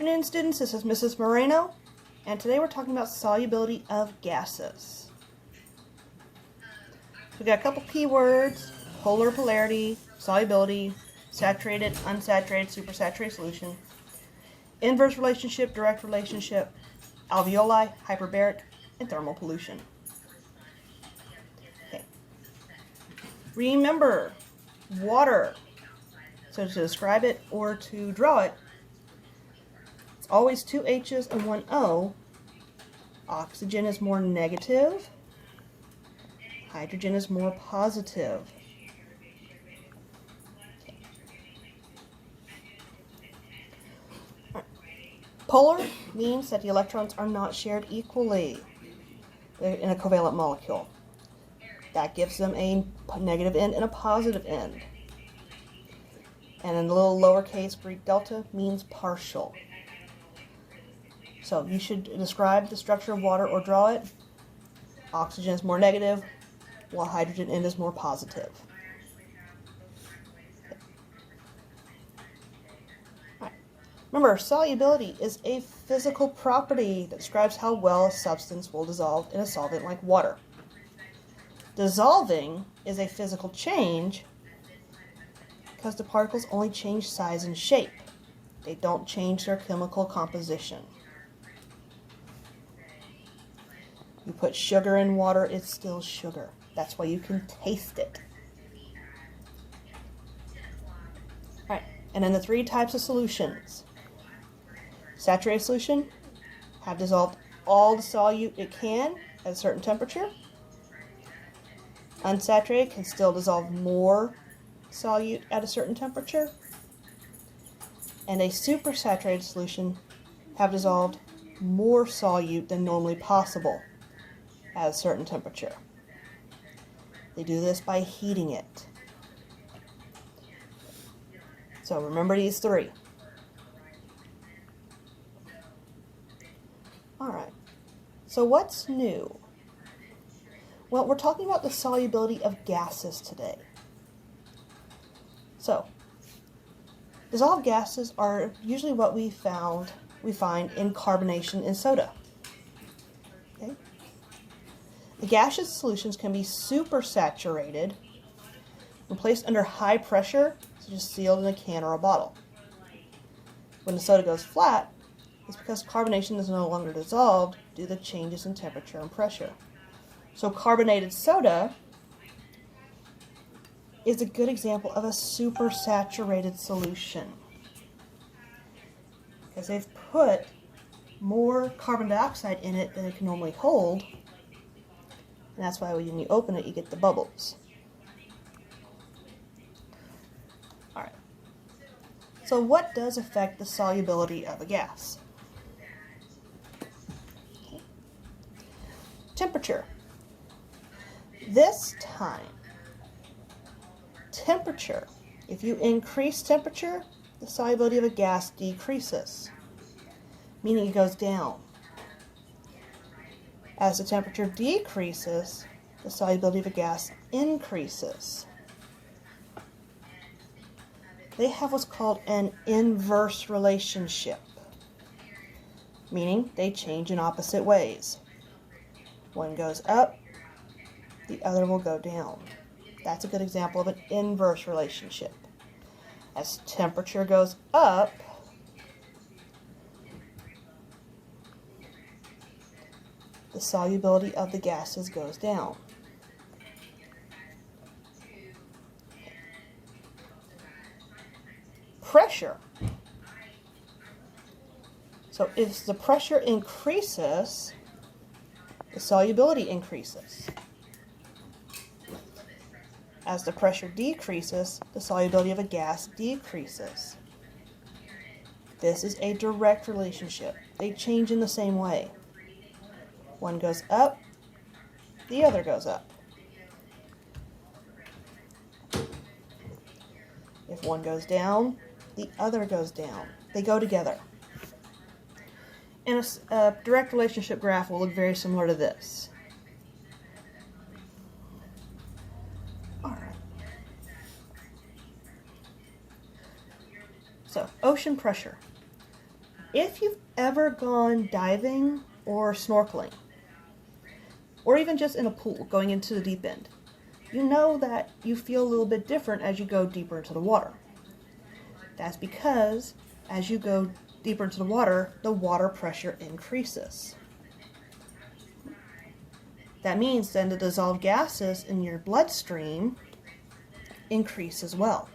Afternoon, students. This is Mrs. Moreno, and today we're talking about solubility of gases. We've got a couple key words: polar polarity, solubility, saturated, unsaturated, supersaturated solution, inverse relationship, direct relationship, alveoli, hyperbaric, and thermal pollution. Okay. Remember, water. So to describe it or to draw it, it's always two H's and one O. Oxygen is more negative. Hydrogen is more positive. Polar means that the electrons are not shared equally in a covalent molecule. That gives them a negative end and a positive end. And in the little lowercase Greek delta means partial. So you should describe the structure of water or draw it. Oxygen is more negative, while hydrogen end is more positive. Right. Remember, solubility is a physical property that describes how well a substance will dissolve in a solvent like water. Dissolving is a physical change because the particles only change size and shape. They don't change their chemical composition. You put sugar in water, it's still sugar. That's why you can taste it. Right, and then the three types of solutions. Saturated solution, have dissolved all the solute it can at a certain temperature. Unsaturated can still dissolve more solute at a certain temperature. And a supersaturated solution have dissolved more solute than normally possible at a certain temperature. They do this by heating it. So remember these three. Alright, so what's new? Well, we're talking about the solubility of gases today. So, dissolved gases are usually what we find in carbonation in soda. Okay? The gaseous solutions can be supersaturated and placed under high pressure, such as sealed in a can or a bottle. When the soda goes flat, it's because carbonation is no longer dissolved due to changes in temperature and pressure. So carbonated soda is a good example of a supersaturated solution, because they've put more carbon dioxide in it than it can normally hold, and that's why when you open it you get the bubbles. Alright, so what does affect the solubility of a gas? Okay. Temperature. This time, temperature. If you increase temperature, the solubility of a gas decreases, meaning it goes down. As the temperature decreases, the solubility of a gas increases. They have what's called an inverse relationship, meaning they change in opposite ways. One goes up, the other will go down. That's a good example of an inverse relationship. As temperature goes up, the solubility of the gases goes down. Pressure. So if the pressure increases, the solubility increases. As the pressure decreases, the solubility of a gas decreases. This is a direct relationship. They change in the same way. One goes up, the other goes up. If one goes down, the other goes down. They go together. And a direct relationship graph will look very similar to this. So, ocean pressure. If you've ever gone diving or snorkeling, or even just in a pool going into the deep end, you know that you feel a little bit different as you go deeper into the water. That's because as you go deeper into the water pressure increases. That means then the dissolved gases in your bloodstream increase as well.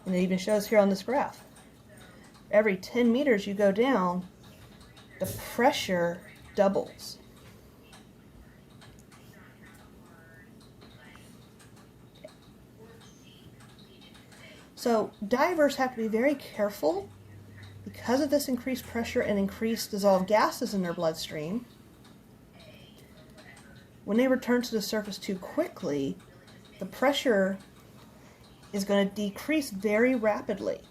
And it even shows here on this graph. Every 10 meters you go down, the pressure doubles. So divers have to be very careful because of this increased pressure and increased dissolved gases in their bloodstream. When they return to the surface too quickly, the pressure is going to decrease very rapidly.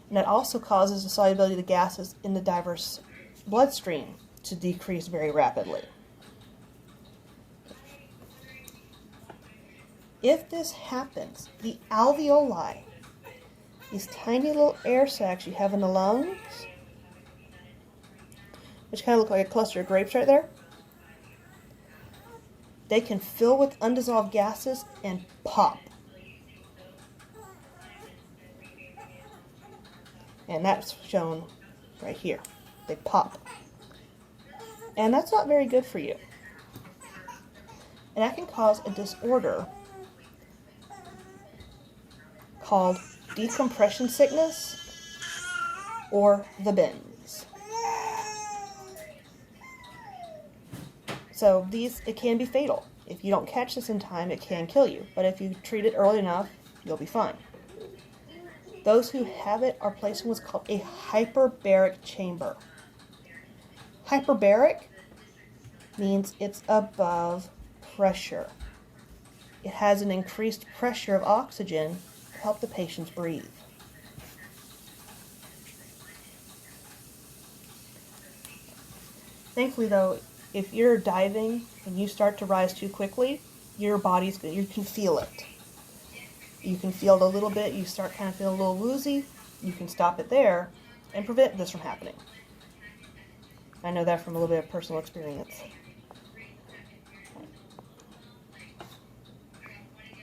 And that also causes the solubility of the gases in the diver's bloodstream to decrease very rapidly. If this happens, the alveoli, these tiny little air sacs you have in the lungs, which kind of look like a cluster of grapes right there, they can fill with undissolved gases and pop. And that's shown right here. They pop. And that's not very good for you. And that can cause a disorder called decompression sickness or the bends. So it can be fatal. If you don't catch this in time, it can kill you. But if you treat it early enough, you'll be fine. Those who have it are placed in what's called a hyperbaric chamber. Hyperbaric means it's above pressure. It has an increased pressure of oxygen to help the patients breathe. Thankfully, though, if you're diving and you start to rise too quickly, your body's, you can feel it. You can feel it a little bit. You start kind of feeling a little woozy. You can stop it there and prevent this from happening. I know that from a little bit of personal experience.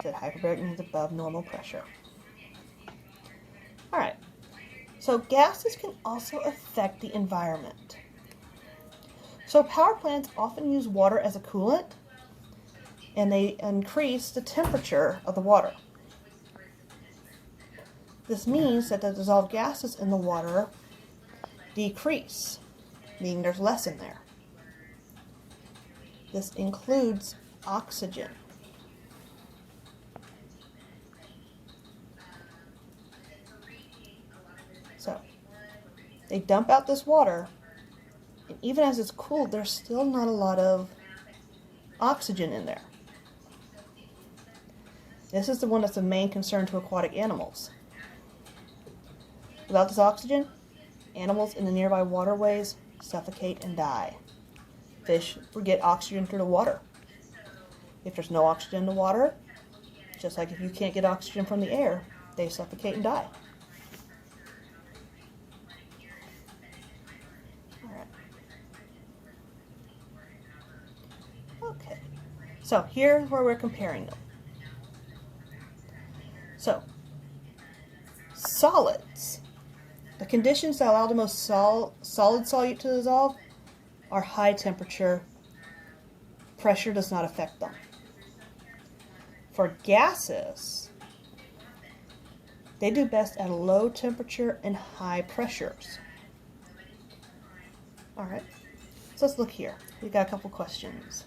Said hyperbaric means above normal pressure. All right. So gases can also affect the environment. So power plants often use water as a coolant, and they increase the temperature of the water. This means that the dissolved gases in the water decrease, meaning there's less in there. This includes oxygen. So, they dump out this water, and even as it's cooled, there's still not a lot of oxygen in there. This is the one that's the main concern to aquatic animals. Without this oxygen, animals in the nearby waterways suffocate and die. Fish get oxygen through the water. If there's no oxygen in the water, just like if you can't get oxygen from the air, they suffocate and die. Okay, so here's where we're comparing them. So, solids. The conditions that allow the most solid solute to dissolve are high temperature. Pressure does not affect them. For gases, they do best at a low temperature and high pressures. All right, so let's look here. We got a couple questions.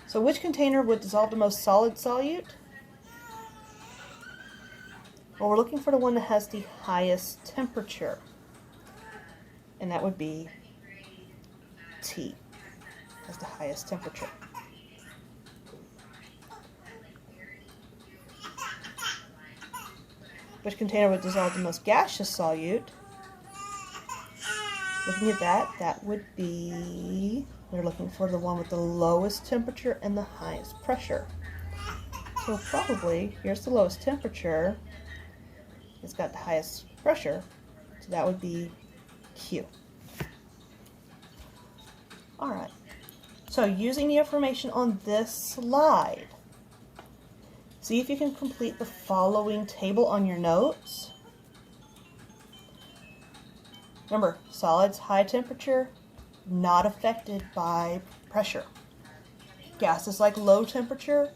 So which container would dissolve the most solid solute? Well, we're looking for the one that has the highest temperature. And that would be T. Has the highest temperature. Which container would dissolve the most gaseous solute? Looking at that, that would be They're looking for the one with the lowest temperature and the highest pressure. So probably, here's the lowest temperature. It's got the highest pressure. So that would be Q. All right. So using the information on this slide, see if you can complete the following table on your notes. Remember, solids high temperature, not affected by pressure. Gases like low temperature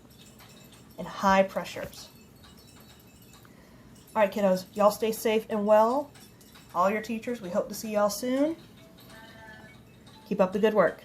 and high pressures. All right, kiddos, y'all stay safe and well. All your teachers, we hope to see y'all soon. Keep up the good work.